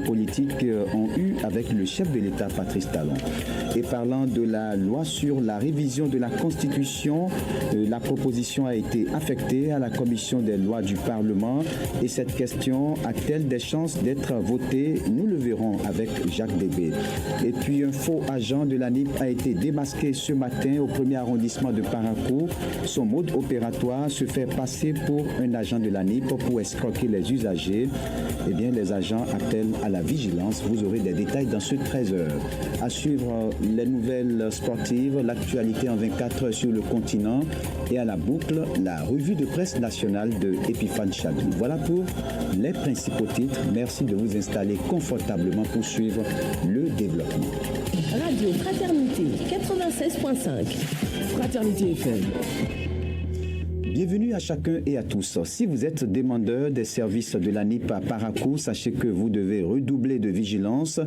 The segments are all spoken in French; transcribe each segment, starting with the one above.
politiques ont eu avec le chef de l'État Patrice Talon. Et parlant de la loi sur la révision de la Constitution, la proposition a été affectée à la commission des lois du Parlement et cette question a-t-elle des chances d'être votée? Nous le verrons avec Jacques Débé. Et puis un faux agent de la NIP a été démasqué ce matin au premier arrondissement de Parakou. Son mode opératoire se fait passer pour un agent de la NIP pour escroquer les usagers. Eh bien, les agents appellent à la vigilance. Vous aurez des détails dans ce 13h. À suivre les nouvelles sportives, l'actualité en 24 heures sur le continent et à la boucle, la revue de presse nationale de Epiphane Chadou. Voilà pour les principaux titres. Merci de vous installer confortablement pour suivre le développement. Radio Fraternité 96.5. Fraternité FM. Bienvenue à chacun et à tous. Si vous êtes demandeur des services de la NIP à Parakou, sachez que vous devez redoubler de vigilance.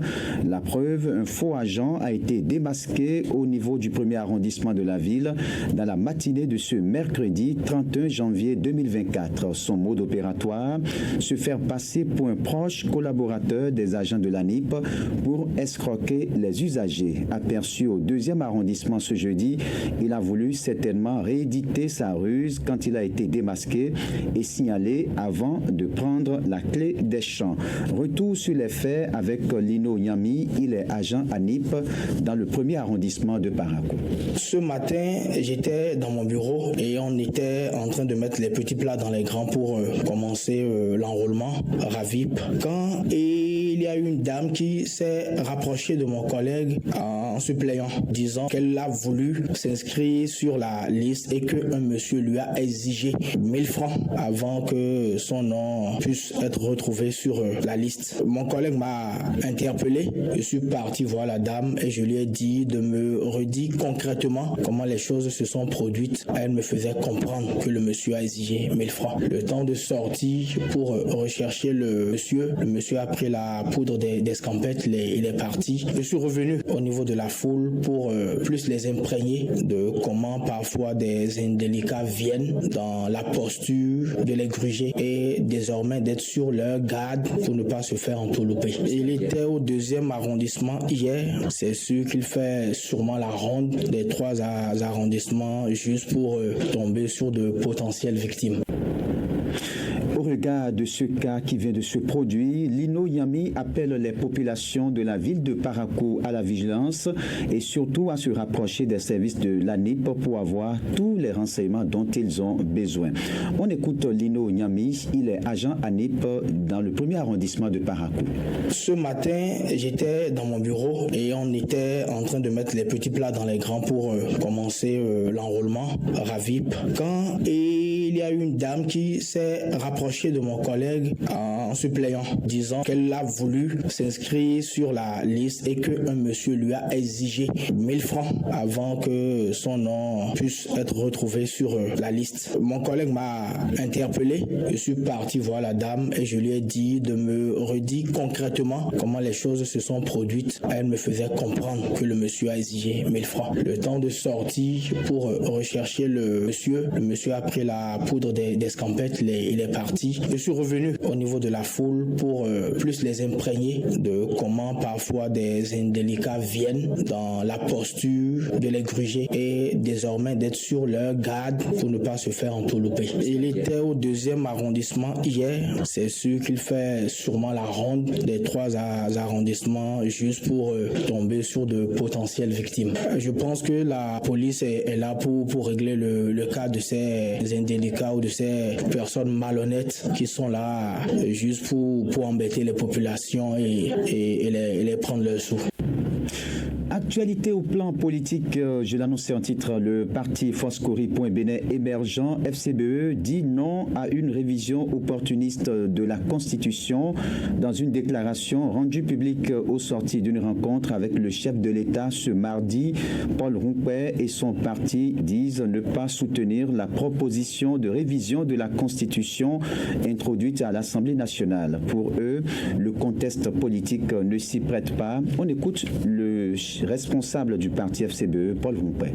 La preuve, un faux agent a été démasqué au niveau du premier arrondissement de la ville dans la matinée de ce mercredi 31 janvier 2024. Son mode opératoire, se faire passer pour un proche collaborateur des agents de la NIP pour escroquer les usagers. Aperçu au deuxième arrondissement ce jeudi, il a voulu certainement rééditer sa ruse quand il a été démasqué et signalé avant de prendre la clé des champs. Retour sur les faits avec Lino Nyami, il est agent à NIP dans le premier arrondissement de Parakou. Ce matin, j'étais dans mon bureau et on était en train de mettre les petits plats dans les grands pour commencer l'enrôlement RAVIP. Quand il y a une dame qui s'est rapprochée de mon collègue en se plaignant, disant qu'elle a voulu s'inscrire sur la liste et qu'un monsieur lui a exigé 1000 francs avant que son nom puisse être retrouvé sur la liste. Mon collègue m'a interpellé. Je suis parti voir la dame et je lui ai dit de me redire concrètement comment les choses se sont produites. Elle me faisait comprendre que le monsieur a exigé 1000 francs. Le temps de sortir pour rechercher le monsieur a pris la poudre d'escampette, il est parti. Je suis revenu au niveau de la foule pour plus les imprégner de comment parfois des indélicats viennent dans la posture de les gruger et désormais d'être sur leur garde pour ne pas se faire entourlouper. Il était au deuxième arrondissement hier. C'est sûr qu'il fait sûrement la ronde des 3 arrondissements juste pour tomber sur de potentielles victimes. Au regard de ce cas qui vient de se produire, Lino Nyami appelle les populations de la ville de Parakou à la vigilance et surtout à se rapprocher des services de la NIP pour avoir tous les renseignements dont ils ont besoin. On écoute Lino Nyami, il est agent à NIP dans le premier arrondissement de Parakou. Ce matin, j'étais dans mon bureau et on était en train de mettre les petits plats dans les grands pour commencer l'enrôlement RAVIP. Quand il y a une dame qui s'est rapprochée de mon collègue en se plaignant, disant qu'elle a voulu s'inscrire sur la liste et qu'un monsieur lui a exigé 1000 francs avant que son nom puisse être retrouvé sur la liste. Mon collègue m'a interpellé. Je suis parti voir la dame et je lui ai dit de me redire concrètement comment les choses se sont produites. Elle me faisait comprendre que le monsieur a exigé 1000 francs. Le temps de sortir pour rechercher le monsieur a pris la poudre d'escampette, il est parti. Je suis revenu au niveau de la foule pour plus les imprégner de comment parfois des indélicats viennent dans la posture de les gruger et désormais d'être sur leur garde pour ne pas se faire entourlouper. Il était au deuxième arrondissement hier. C'est sûr qu'il fait sûrement la ronde des 3 arrondissements juste pour tomber sur de potentielles victimes. Je pense que la police est là pour régler le cas de ces indélicats ou de ces personnes malhonnêtes qui sont là juste pour embêter les populations et les prendre leur sous. Actualité au plan politique, je l'annonçais en titre, le parti Foscori.Bénin émergent, FCBE, dit non à une révision opportuniste de la Constitution dans une déclaration rendue publique au sorti d'une rencontre avec le chef de l'État ce mardi. Paul Roumpet et son parti disent ne pas soutenir la proposition de révision de la Constitution introduite à l'Assemblée nationale. Pour eux, le contexte politique ne s'y prête pas. On écoute le chef responsable du parti FCBE, Paul Rompé.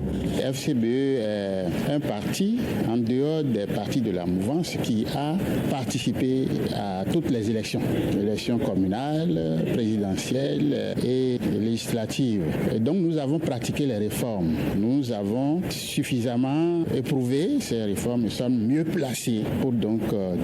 FCBE est un parti, en dehors des partis de la mouvance, qui a participé à toutes les élections communales, présidentielles et législatives. Et donc nous avons pratiqué les réformes. Nous avons suffisamment éprouvé ces réformes. Nous sommes mieux placés pour donc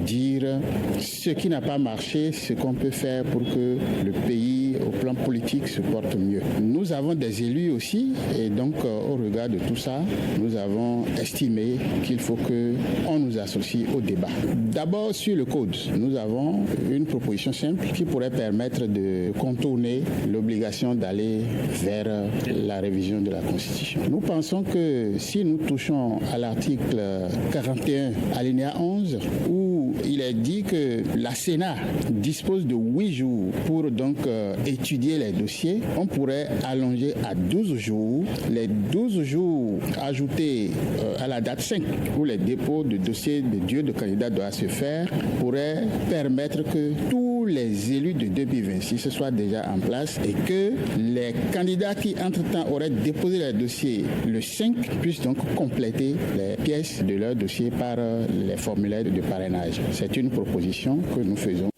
dire ce qui n'a pas marché, ce qu'on peut faire pour que le pays, au plan politique, se porte mieux. Nous avons des élus aussi, et donc au regard de tout ça, nous avons estimé qu'il faut qu'on nous associe au débat. D'abord sur le code, nous avons une proposition simple qui pourrait permettre de contourner l'obligation d'aller vers la révision de la Constitution. Nous pensons que si nous touchons à l'article 41, alinéa 11, où il est dit que la Sénat dispose de 8 jours pour donc étudier les dossiers, on pourrait allonger à 12 jours. Les 12 jours ajoutés à la date 5, où les dépôts de dossiers de dieu de candidats doivent se faire, pourraient permettre que tous les élus de 2026 soient déjà en place et que les candidats qui entre-temps auraient déposé les dossiers le 5 puissent donc compléter les pièces de leur dossier par les formulaires de parrainage. C'est une proposition que nous faisons.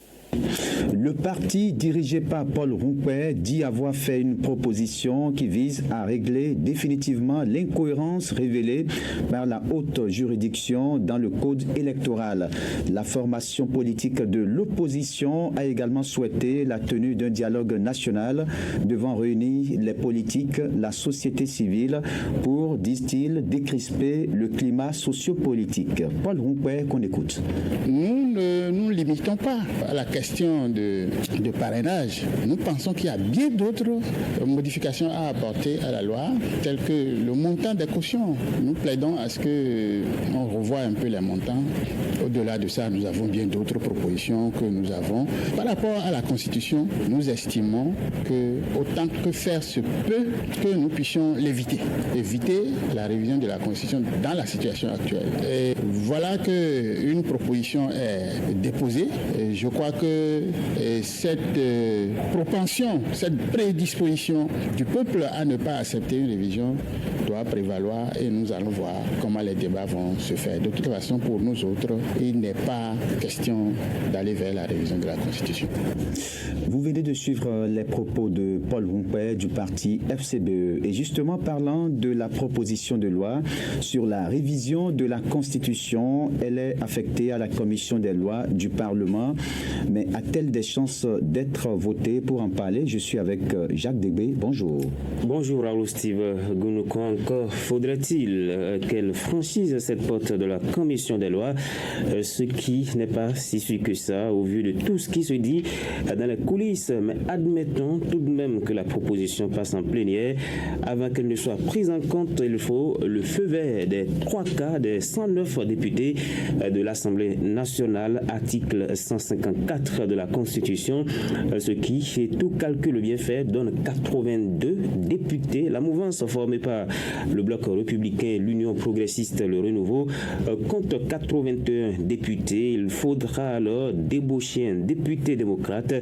Le parti dirigé par Paul Rompé dit avoir fait une proposition qui vise à régler définitivement l'incohérence révélée par la haute juridiction dans le code électoral. La formation politique de l'opposition a également souhaité la tenue d'un dialogue national devant réunir les politiques, la société civile pour, disent-ils, décrisper le climat sociopolitique. Paul Rompé, qu'on écoute. Nous ne nous limitons pas à la question de parrainage. Nous pensons qu'il y a bien d'autres modifications à apporter à la loi, telles que le montant des cautions. Nous plaidons à ce qu'on revoie un peu les montants. Au-delà de ça, nous avons bien d'autres propositions que nous avons. Par rapport à la Constitution, nous estimons que autant que faire se peut, que nous puissions l'éviter. Éviter la révision de la Constitution dans la situation actuelle. Et voilà qu'une proposition est déposée. Et je crois que cette propension, cette prédisposition du peuple à ne pas accepter une révision doit prévaloir et nous allons voir comment les débats vont se faire. De toute façon, pour nous autres, il n'est pas question d'aller vers la révision de la Constitution. Vous venez de suivre les propos de Paul Rompé du parti FCBE. Et justement, parlant de la proposition de loi sur la révision de la Constitution, elle est affectée à la commission des lois du Parlement. Mais a-t-elle des chances d'être votée? Pour en parler, je suis avec Jacques Degbé. Bonjour. Bonjour Raoul Steve Gounouko. Encore faudrait-il qu'elle franchisse cette porte de la commission des lois, ce qui n'est pas si sûr que ça au vu de tout ce qui se dit dans les coulisses. Mais admettons tout de même que la proposition passe en plénière. Avant qu'elle ne soit prise en compte, il faut le feu vert des 3 quarts des 109 députés de l'Assemblée nationale, article 154 de la Constitution, ce qui, tout calcul bien fait, donne 82 députés. La mouvance formée par le bloc républicain, l'Union progressiste, le Renouveau, compte 81 députés. Il faudra alors débaucher un député démocrate,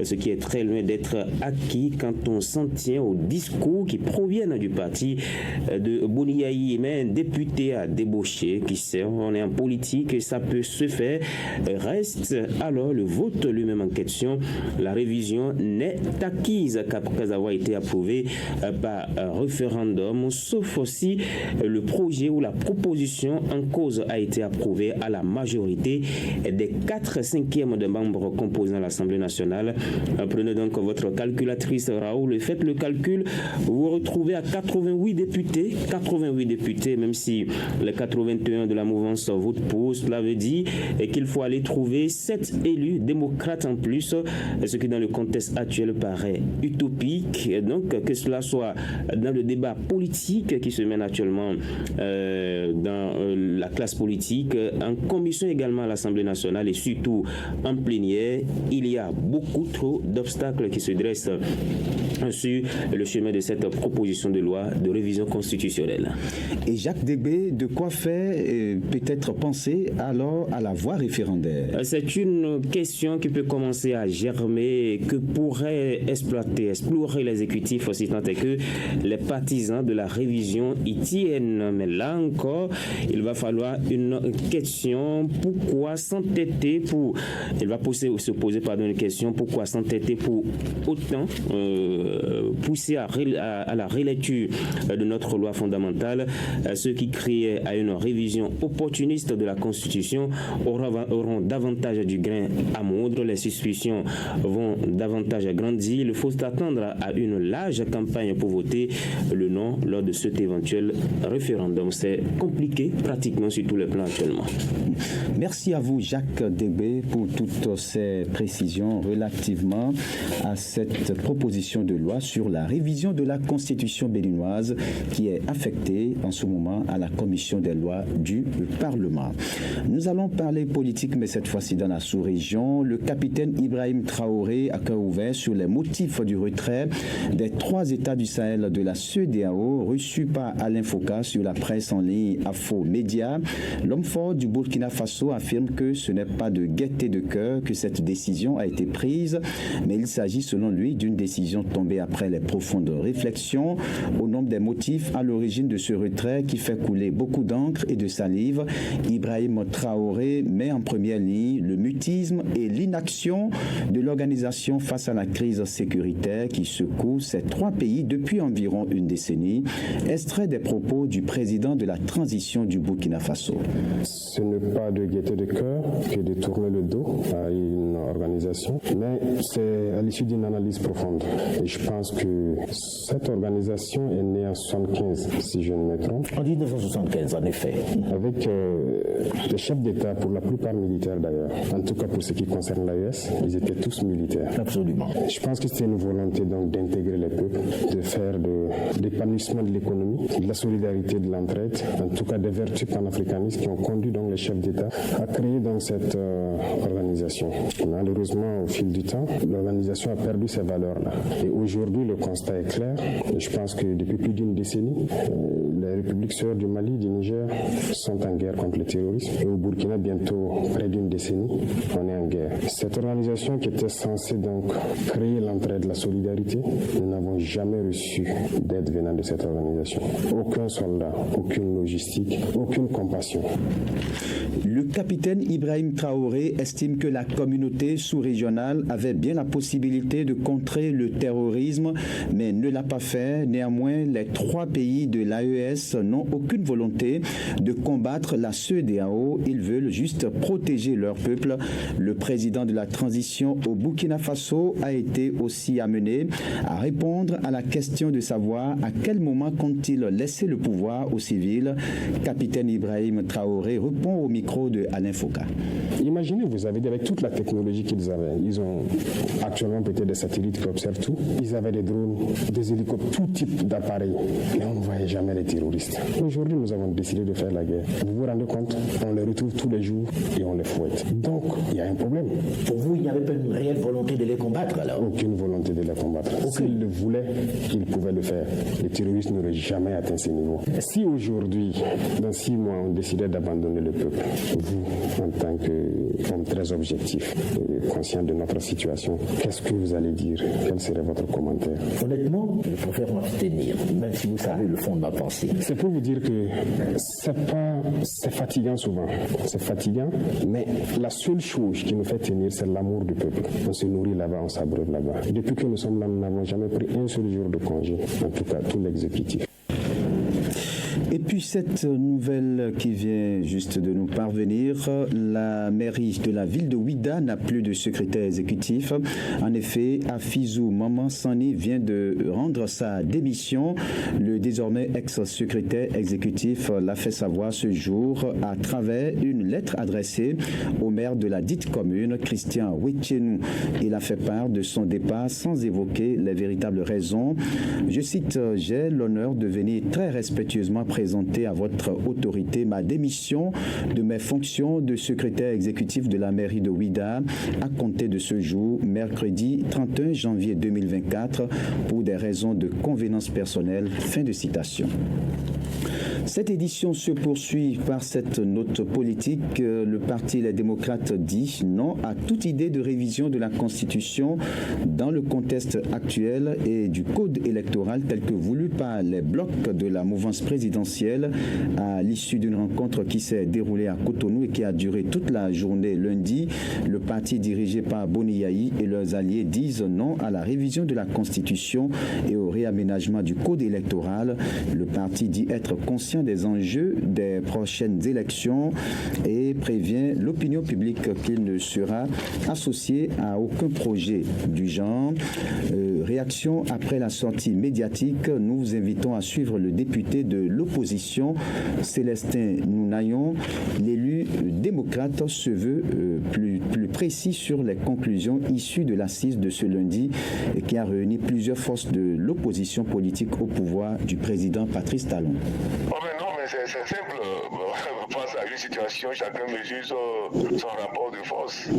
ce qui est très loin d'être acquis quand on s'en tient aux discours qui proviennent du parti de Boniaï. Mais un député à débaucher, qui sait, on est en politique et ça peut se faire. Reste alors le vote lui-même en question. La révision n'est acquise qu'après avoir été approuvée par référendum, sauf si le projet ou la proposition en cause a été approuvée à la majorité des 4/5 des membres composant l'Assemblée nationale. Prenez donc votre calculatrice, Raoul, et faites le calcul. Vous vous retrouvez à 88 députés. 88 députés, même si les 81 de la mouvance votent pour, cela veut dire qu'il faut aller trouver 7 élus démocrates en plus, ce qui dans le contexte actuel paraît utopique. Donc que cela soit dans le débat politique qui se mène actuellement dans la classe politique, en commission également à l'Assemblée nationale et surtout en plénière, il y a beaucoup trop d'obstacles qui se dressent sur le chemin de cette proposition de loi de révision constitutionnelle. Et Jacques Degbé, de quoi faire peut-être penser alors à la voie référendaire référendaire? C'est une question qui peut commencer à germer, que pourrait explorer l'exécutif, aussi tant est que les partisans de la révision y tiennent. Mais là encore, il va falloir une question. Pourquoi s'entêter pour... Il va se poser une question. Pourquoi s'entêter pour autant pousser à la relecture de notre loi fondamentale? Ceux qui crient à une révision opportuniste de la Constitution auront davantage du grain à moudre. Les suspicions vont davantage grandir. Il faut attendre à une large campagne pour voter le non lors de cet éventuel référendum. C'est compliqué pratiquement sur tous les plans actuellement. Merci à vous, Jacques Débé, pour toutes ces précisions relativement à cette proposition de loi sur la révision de la Constitution béninoise qui est affectée en ce moment à la commission des lois du Parlement. Nous allons parler politique, mais cette fois-ci dans la sous-région. Le capitaine Ibrahim Traoré a cœur ouvert sur les motifs du retrait des 3 États du Sahel de la CEDEAO, reçu par Alain Foka sur la presse en ligne Afo Média. L'homme fort du Burkina Faso affirme que ce n'est pas de gaieté de cœur que cette décision a été prise, mais il s'agit selon lui d'une décision tombée après les profondes réflexions. Au nombre des motifs à l'origine de ce retrait qui fait couler beaucoup d'encre et de salive, Ibrahim Traoré met en première ligne le mutisme et l'inaction de l'organisation face à la crise sécuritaire qui secoue ces 3 pays depuis environ une décennie. Extrait des propos du président de la transition du Burkina Faso. Ce n'est pas de gaieté de cœur que de tourner le dos à une organisation, mais c'est à l'issue d'une analyse profonde. Et je pense que cette organisation est née en 1975, si je ne me trompe. En 1975, en effet. Avec les chefs d'État, pour la plupart militaires d'ailleurs. En tout cas pour ce qui concerne l'AES, ils étaient tous militaires. Absolument. Je pense que c'était une volonté donc d'intégrer les peuples, de faire de l'épanouissement de l'économie, de la solidarité, de l'entraide, en tout cas des vertus panafricanistes qui ont conduit donc les chefs d'État à créer donc cette organisation. Malheureusement, au fil du temps, l'organisation a perdu ces valeurs-là. Et aujourd'hui, le constat est clair. Et je pense que depuis plus d'une décennie, les républiques sœurs du Mali, du Niger sont en guerre contre le terrorisme. Et au Burkina, bientôt près d'une décennie, on est en guerre. Cette organisation qui était censée donc créer l'entraide, la solidarité, nous n'avons jamais reçu d'aide venant de cette organisation. Aucun soldat, aucune logistique, aucune compassion. Le capitaine Ibrahim Traoré estime que la communauté sous-régionale avait bien la possibilité de contrer le terrorisme, mais ne l'a pas fait. Néanmoins, les 3 pays de l'AES n'ont aucune volonté de combattre la CEDEAO. Ils veulent juste protéger leur peuple. Le président de la transition au Burkina Faso a été aussi amené à répondre à la question de savoir à quel moment compte-t-il laisser le pouvoir aux civils. Capitaine Ibrahim Traoré répond au micro de Alain Foka. Imaginez, vous avez dit, avec toute la technologie qu'ils avaient, ils ont actuellement peut-être des satellites qui observent tout, ils avaient des drones, des hélicoptères, tout type d'appareils, mais on ne voyait jamais les terroristes. Aujourd'hui, nous avons décidé de faire la guerre. Vous vous rendez compte, on les retrouve tous les jours et on les fouette. Donc, il y a un problème. Pour vous, il n'y avait pas une réelle volonté de les combattre alors? Aucune volonté de les combattre. S'ils le voulaient, ils pouvaient le faire. Les terroristes n'auraient jamais atteint ces niveaux. Si aujourd'hui, dans 6 mois, on décidait d'abandonner le peuple, vous, en tant qu'homme très objectif, conscient de notre situation, qu'est-ce que vous allez dire? Quel serait votre commentaire? Honnêtement, je préfère m'abstenir, même si vous savez le fond de ma pensée. C'est pour vous dire que c'est fatigant souvent. C'est fatigant, mais la seule chose qui nous fait tenir, c'est l'amour du peuple. On se nourrit là-bas, on s'abreuve là-bas. Depuis que nous sommes là, nous n'avons jamais pris un seul jour de congé, en tout cas tout l'exécutif. Et puis cette nouvelle qui vient juste de nous parvenir, la mairie de la ville de Ouidah n'a plus de secrétaire exécutif. En effet, Afizou Maman Sani vient de rendre sa démission. Le désormais ex-secrétaire exécutif l'a fait savoir ce jour à travers une lettre adressée au maire de la dite commune, Christian Wetchenou. Il a fait part de son départ sans évoquer les véritables raisons. Je cite, « J'ai l'honneur de venir très respectueusement présenter présenter à votre autorité ma démission de mes fonctions de secrétaire exécutif de la mairie de Ouidah à compter de ce jour, mercredi 31 janvier 2024, pour des raisons de convenance personnelle. Fin de citation. Cette édition se poursuit par cette note politique. Le Parti Les Démocrates dit non à toute idée de révision de la Constitution dans le contexte actuel et du code électoral tel que voulu par les blocs de la mouvance présidentielle à l'issue d'une rencontre qui s'est déroulée à Cotonou et qui a duré toute la journée lundi. Le parti dirigé par Boni Yayi et leurs alliés disent non à la révision de la Constitution et au réaménagement du code électoral. Le parti dit être conscient des enjeux des prochaines élections et prévient l'opinion publique qu'il ne sera associé à aucun projet du genre. Réaction après la sortie médiatique, nous vous invitons à suivre le député de l'opposition, Célestin Nounayon. L'élu démocrate se veut plus précis sur les conclusions issues de l'assise de ce lundi et qui a réuni plusieurs forces de l'opposition politique au pouvoir du président Patrice Talon. C'est simple. Face à une situation, chacun mesure son rapport de force.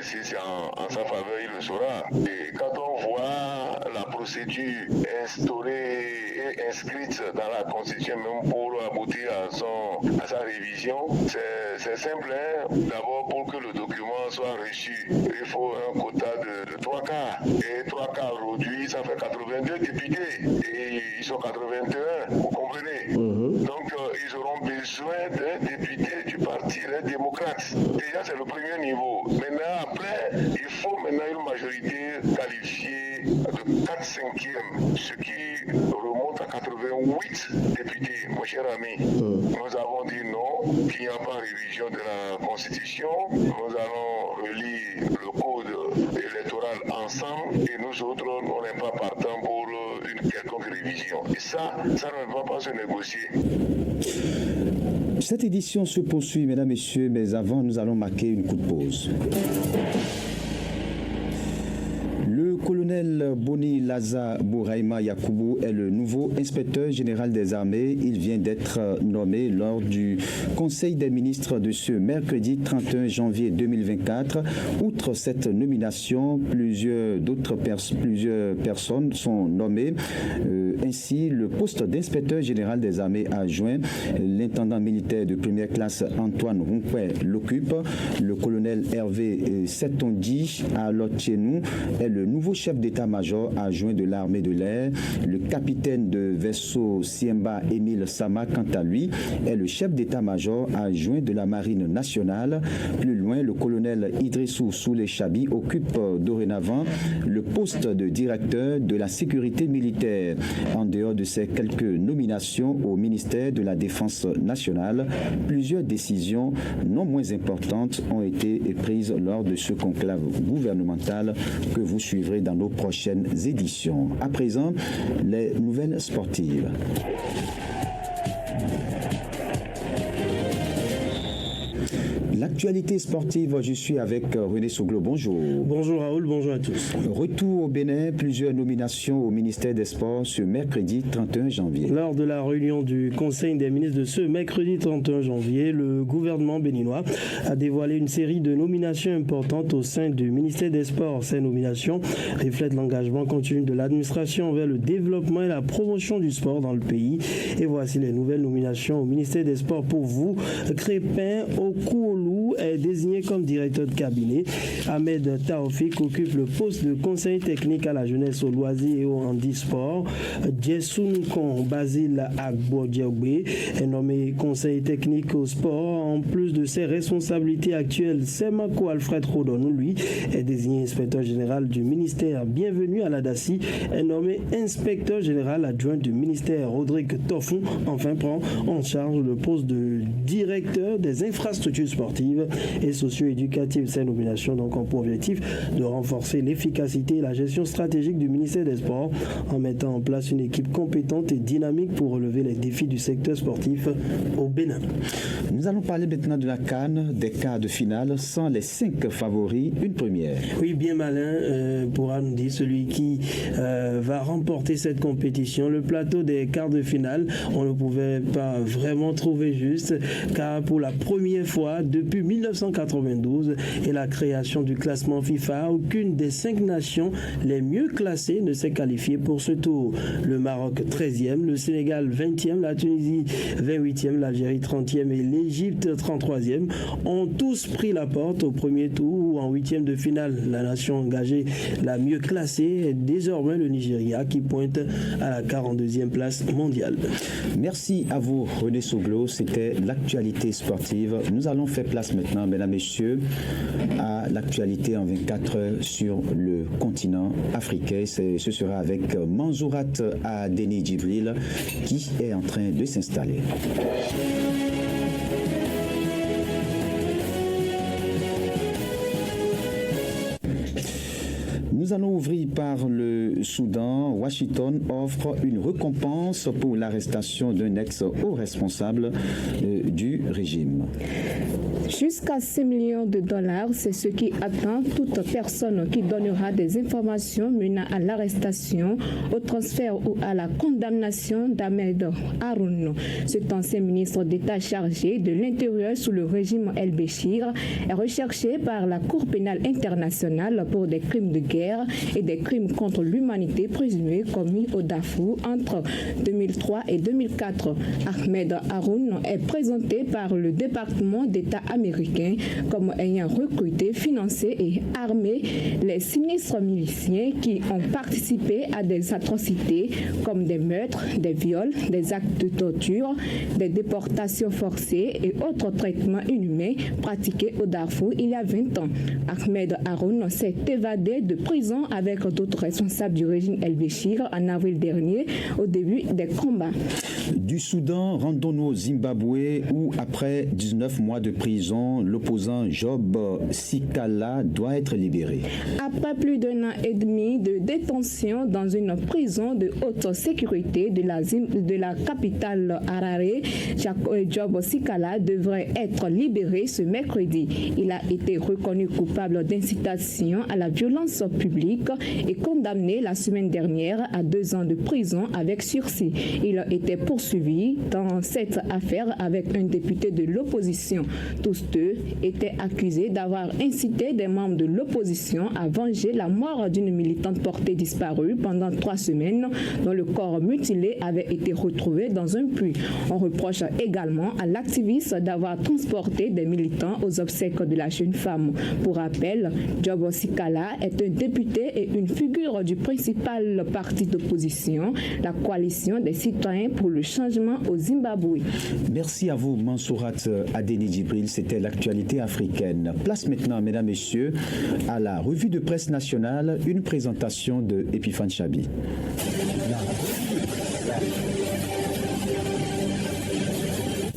Si c'est en sa faveur, il le saura. Et quand on voit la procédure instaurée et inscrite dans la Constitution, même pour aboutir à sa révision, c'est simple. D'abord, pour que le document soit reçu, il faut un quota de 3 quarts. Et 3 quarts aujourd'hui, ça fait 82 députés. Et ils sont 81, vous comprenez? Donc, ils auront besoin d'un député du Parti Les Démocrates. Déjà, c'est le premier niveau. Maintenant, après, il faut maintenant une majorité qualifiée de 4/5, ce qui remonte à 88 députés, mon cher ami. Nous avons dit non, qu'il n'y a pas révision de la Constitution. Nous allons relire le code électoral ensemble et nous autres, on n'est pas partants pour une quelconque révision. Et ça ne va pas se négocier. Cette édition se poursuit, mesdames, messieurs, mais avant, nous allons marquer une courte pause. Le colonel Boni Laza Bouraïma Yakoubou est le nouveau inspecteur général des armées. Il vient d'être nommé lors du Conseil des ministres de ce mercredi 31 janvier 2024. Outre cette nomination, plusieurs personnes sont nommées. Ainsi, le poste d'inspecteur général des armées adjoint, l'intendant militaire de première classe Antoine Rounkwe l'occupe. Le colonel Hervé Setondi Alotchenou est le nouveau chef d'état-major adjoint de l'armée de l'air. Le capitaine de vaisseau Siemba Émile Sama, quant à lui, est le chef d'état-major adjoint de la marine nationale. Plus loin, le colonel Idrissou Soulé Chabi occupe dorénavant le poste de directeur de la sécurité militaire. En dehors de ces quelques nominations au ministère de la Défense nationale, plusieurs décisions non moins importantes ont été prises lors de ce conclave gouvernemental que vous suivrez dans nos prochaines éditions. À présent, les nouvelles sportives. L'actualité sportive, je suis avec René Souglo. Bonjour. Bonjour Raoul, bonjour à tous. Retour au Bénin, plusieurs nominations au ministère des Sports ce mercredi 31 janvier. Lors de la réunion du Conseil des ministres de ce mercredi 31 janvier, le gouvernement béninois a dévoilé une série de nominations importantes au sein du ministère des Sports. Ces nominations reflètent l'engagement continu de l'administration vers le développement et la promotion du sport dans le pays. Et voici les nouvelles nominations au ministère des Sports pour vous. Crépin Okuolu est désigné comme directeur de cabinet. Ahmed Taoufik occupe le poste de conseiller technique à la jeunesse, au loisir et au handisport. Djesunkon Basile Agbodjogbe est nommé conseiller technique au sport. En plus de ses responsabilités actuelles, Semako Alfred Rodonou, lui, est désigné inspecteur général du ministère. Bienvenue à la DACI est nommé inspecteur général adjoint du ministère. Rodrigue Toffon, enfin, prend en charge le poste de directeur des infrastructures sportives. sportives et socio-éducatives. Ces nominations donc ont pour objectif de renforcer l'efficacité et la gestion stratégique du ministère des Sports en mettant en place une équipe compétente et dynamique pour relever les défis du secteur sportif au Bénin. Nous allons parler maintenant de la CAN, des quarts de finale sans les 5 favoris, une première. Oui, bien malin pourra nous dire celui qui va remporter cette compétition. Le plateau des quarts de finale, on ne pouvait pas vraiment trouver juste, car pour la première fois depuis 1992 et la création du classement FIFA, aucune des 5 nations les mieux classées ne s'est qualifiée pour ce tour. Le Maroc 13e, le Sénégal 20e, la Tunisie 28e, l'Algérie 30e et l'Égypte 33e ont tous pris la porte au premier tour ou en 8e de finale. La nation engagée la mieux classée est désormais le Nigeria qui pointe à la 42e place mondiale. Merci à vous René Soglo, c'était l'actualité sportive. Nous allons faire place maintenant, mesdames et messieurs, à l'actualité en 24 heures sur le continent africain. Ce sera avec Manzourat Adeni Djibril qui est en train de s'installer. Nous allons ouvrir par le Soudan. Washington offre une récompense pour l'arrestation d'un ex-haut responsable du régime. Jusqu'à 6 millions de dollars, c'est ce qui attend toute personne qui donnera des informations menant à l'arrestation, au transfert ou à la condamnation d'Ahmed Haroun. Cet ancien ministre d'État chargé de l'Intérieur sous le régime El-Béchir est recherché par la Cour pénale internationale pour des crimes de guerre et des crimes contre l'humanité présumés commis au Darfour entre 2003 et 2004. Ahmed Haroun est présenté par le département d'État américain comme ayant recruté, financé et armé les sinistres miliciens qui ont participé à des atrocités comme des meurtres, des viols, des actes de torture, des déportations forcées et autres traitements inhumains pratiqués au Darfour il y a 20 ans. Ahmed Haroun s'est évadé de prison avec d'autres responsables du régime El-Béchir en avril dernier au début des combats. Du Soudan, rendons-nous au Zimbabwe où après 19 mois de prison, l'opposant Job Sikala doit être libéré. Après plus d'1 an et demi de détention dans une prison de haute sécurité de la capitale Harare, Job Sikala devrait être libéré ce mercredi. Il a été reconnu coupable d'incitation à la violence publique et condamné la semaine dernière à 2 ans de prison avec sursis. Il a été poursuivi dans cette affaire avec un député de l'opposition. Tous deux étaient accusés d'avoir incité des membres de l'opposition à venger la mort d'une militante portée disparue pendant 3 semaines, dont le corps mutilé avait été retrouvé dans un puits. On reproche également à l'activiste d'avoir transporté des militants aux obsèques de la jeune femme. Pour rappel, Job Sikala est un député et une figure du principal parti d'opposition, la coalition des citoyens pour le changement au Zimbabwe. Merci à vous, Mansourat Adeni Djibril. C'était l'actualité africaine. Place maintenant, mesdames, messieurs, à la revue de presse nationale, une présentation de Epiphane Chabi.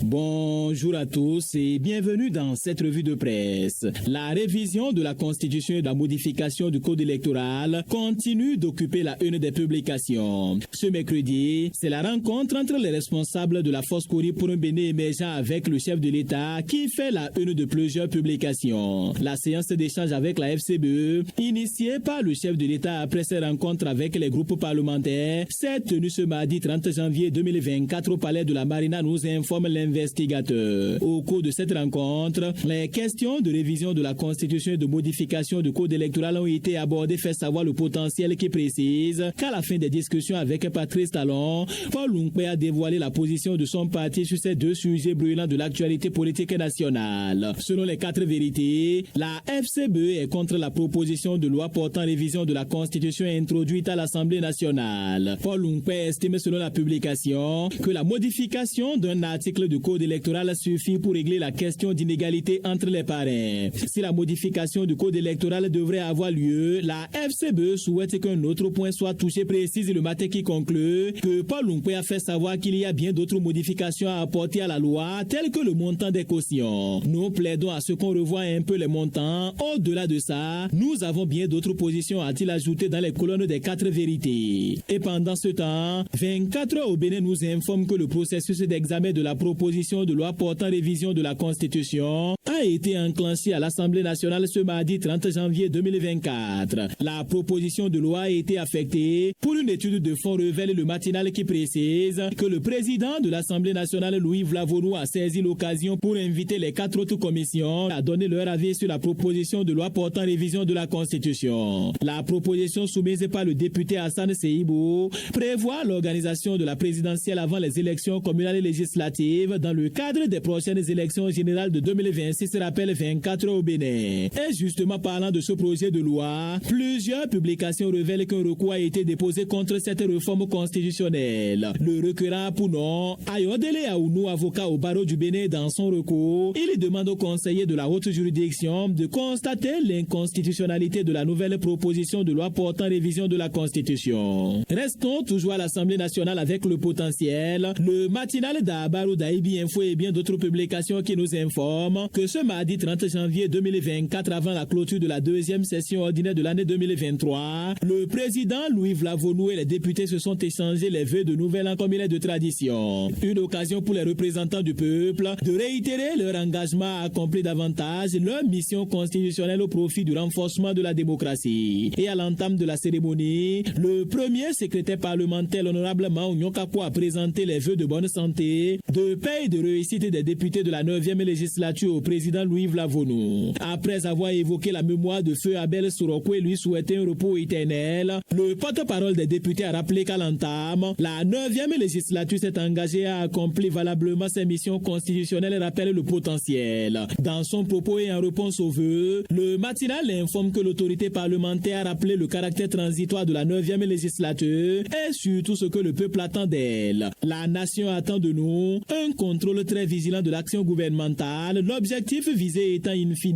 Bonjour à tous et bienvenue dans cette revue de presse. La révision de la Constitution et la modification du Code électoral continue d'occuper la une des publications. Ce mercredi, c'est la rencontre entre les responsables de la Force Cori pour un Bénin émergent avec le chef de l'État qui fait la une de plusieurs publications. La séance d'échange avec la FCBE, initiée par le chef de l'État après ses rencontres avec les groupes parlementaires, s'est tenue ce mardi 30 janvier 2024 au Palais de la Marina, nous informe l'investigateur. Au cours de cette rencontre, les questions de révision de la Constitution et de modification du Code électoral ont été abordées, fait savoir le potentiel qui précise qu'à la fin des discussions avec Patrice Talon, Paul Lungpe a dévoilé la position de son parti sur ces 2 sujets brûlants de l'actualité politique nationale. Selon les 4 vérités, la FCBE est contre la proposition de loi portant révision de la Constitution introduite à l'Assemblée nationale. Paul Lungpe estime selon la publication que la modification d'un article du code électoral suffit pour régler la question d'inégalité entre les parrains. Si la modification du code électoral devrait avoir lieu, la FCBE souhaite qu'un autre point soit touché, précise le matin qui conclut que Paul Lungwe a fait savoir qu'il y a bien d'autres modifications à apporter à la loi, telles que le montant des cautions. Nous plaidons à ce qu'on revoie un peu les montants. Au-delà de ça, nous avons bien d'autres positions, a-t-il ajouté dans les colonnes des 4 vérités. Et pendant ce temps, 24 heures au Bénin nous informe que le processus d'examen de la proposition de loi portant révision de la Constitution a été enclenché à l'Assemblée nationale ce mardi 30 janvier 2024. La proposition de loi a été affectée pour une étude de fond, révèle le matinal qui précise que le président de l'Assemblée nationale, Louis Vlavonou, a saisi l'occasion pour inviter les 4 autres commissions à donner leur avis sur la proposition de loi portant révision de la Constitution. La proposition soumise par le député Hassan Seibou prévoit l'organisation de la présidentielle avant les élections communales et législatives dans le cadre des prochaines élections générales de 2026, rappelle 24 au Bénin. Et justement, parlant de ce projet de loi, plusieurs publications révèlent qu'un recours a été déposé contre cette réforme constitutionnelle. Le requérant pour nom, Ayodele Aounou, avocat au barreau du Bénin, dans son recours, il demande aux conseillers de la haute juridiction de constater l'inconstitutionnalité de la nouvelle proposition de loi portant révision de la Constitution. Restons toujours à l'Assemblée nationale avec le potentiel. Le matinal d'Abarou d'Aïbi Info et bien d'autres publications qui nous informent que ce mardi 30 janvier 2024, avant la clôture de la deuxième session ordinaire de l'année 2023, le président Louis Vlavonou et les députés se sont échangés les vœux de nouvel an comme il est de tradition. Une occasion pour les représentants du peuple de réitérer leur engagement à accomplir davantage leur mission constitutionnelle au profit du renforcement de la démocratie. Et à l'entame de la cérémonie, le premier secrétaire parlementaire, l'honorable Mao Nyokako, a présenté les vœux de bonne santé, de paix et de réussite des députés de la 9e législature au président Louis Vlavonou. Après avoir évoqué la mémoire de feu Abel Sorokwe et lui souhaiter un repos éternel, le porte-parole des députés a rappelé qu'à l'entame, la 9e législature s'est engagée à accomplir valablement ses missions constitutionnelles et rappelle le potentiel. Dans son propos et en réponse aux vœux, le matinal informe que l'autorité parlementaire a rappelé le caractère transitoire de la 9e législature et surtout ce que le peuple attend d'elle. La nation attend de nous un contrôle très vigilant de l'action gouvernementale, l'objectif visé étant in fine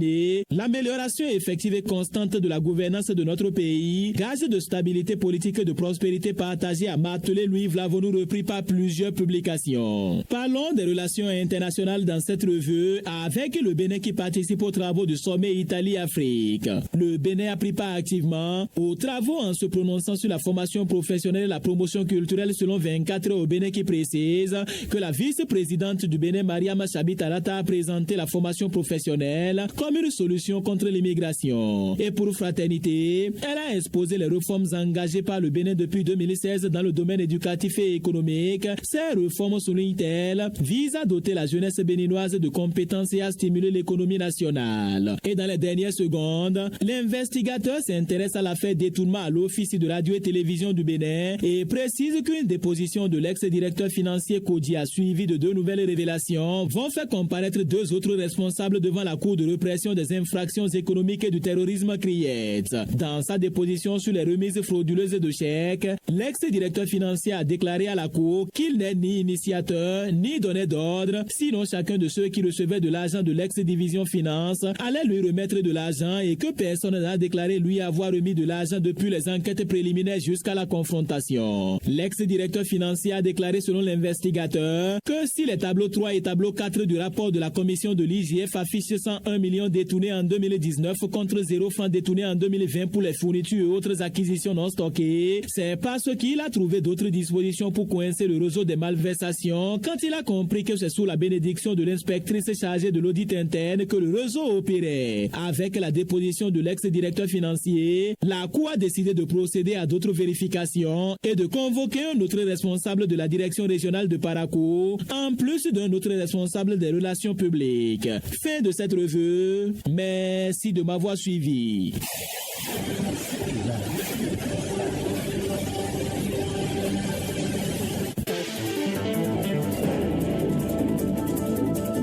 l'amélioration effective et constante de la gouvernance de notre pays, gage de stabilité politique et de prospérité partagée, a martelé Louis Vlavonou, repris par plusieurs publications. Parlons des relations internationales dans cette revue avec le Bénin qui participe aux travaux du sommet Italie-Afrique. Le Bénin a pris part activement aux travaux en se prononçant sur la formation professionnelle et la promotion culturelle selon 24 heures au Bénin qui précise que la vice-présidente du Bénin, Mariama Chabitarata, a présenté la formation professionnelle comme une solution contre l'immigration. Et pour fraternité, elle a exposé les réformes engagées par le Bénin depuis 2016 dans le domaine éducatif et économique. Ces réformes, souligne-t-elle, visent à doter la jeunesse béninoise de compétences et à stimuler l'économie nationale. Et dans les dernières secondes, l'investigateur s'intéresse à l'affaire détournement à l'Office de radio et télévision du Bénin et précise qu'une déposition de l'ex-directeur financier Kodia suivie de 2 nouvelles révélations vont faire comparaître 2 autres responsables devant la Cour de répression des infractions économiques et du terrorisme CRIET. Dans sa déposition sur les remises frauduleuses de chèques, l'ex-directeur financier a déclaré à la Cour qu'il n'est ni initiateur ni donneur d'ordre, sinon chacun de ceux qui recevaient de l'argent de l'ex-division finance allait lui remettre de l'argent et que personne n'a déclaré lui avoir remis de l'argent depuis les enquêtes préliminaires jusqu'à la confrontation. L'ex-directeur financier a déclaré selon l'investigateur que si les tableaux 3 et tableau 4 du rapport de la commission de l'IGF affichent 101 millions détournés en 2019 contre 0 francs détournés en 2020 pour les fournitures et autres acquisitions non stockées, c'est parce qu'il a trouvé d'autres dispositions pour coincer le réseau des malversations quand il a compris que c'est sous la bénédiction de l'inspectrice chargée de l'audit interne que le réseau opérait. Avec la déposition de l'ex-directeur financier, la Cour a décidé de procéder à d'autres vérifications et de convoquer un autre responsable de la direction régionale de Parakou, en plus d'un autre responsable des relations publiques. Fin de cette revue. Merci de m'avoir suivi.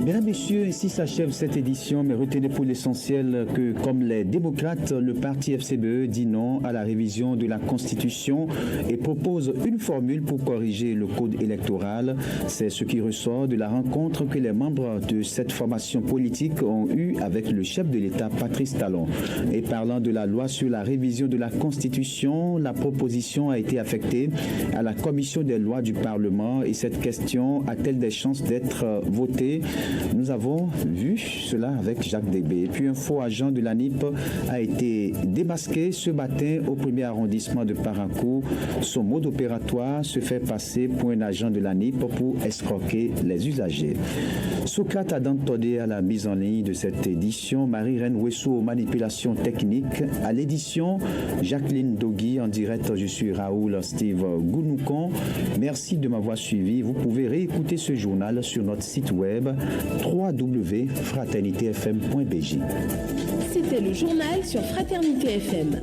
Mesdames messieurs, ainsi s'achève cette édition, mais retenez pour l'essentiel que, comme les démocrates, le parti FCBE dit non à la révision de la Constitution et propose une formule pour corriger le code électoral. C'est ce qui ressort de la rencontre que les membres de cette formation politique ont eue avec le chef de l'État, Patrice Talon. Et parlant de la loi sur la révision de la Constitution, la proposition a été affectée à la commission des lois du Parlement et cette question a-t-elle des chances d'être votée? Nous avons vu cela avec Jacques Débé. Et puis un faux agent de l'ANIP a été démasqué ce matin au premier arrondissement de Parakou. Son mode opératoire se fait passer pour un agent de l'ANIP pour escroquer les usagers. Socrate Adam Todé à la mise en ligne de cette édition, Marie-Reine Wessou aux manipulations techniques, à l'édition Jacqueline Dogui en direct. Je suis Raoul Steve Gounoucon. Merci de m'avoir suivi. Vous pouvez réécouter ce journal sur notre site web www.fraternitefm.bj. C'était le journal sur Fraternité FM.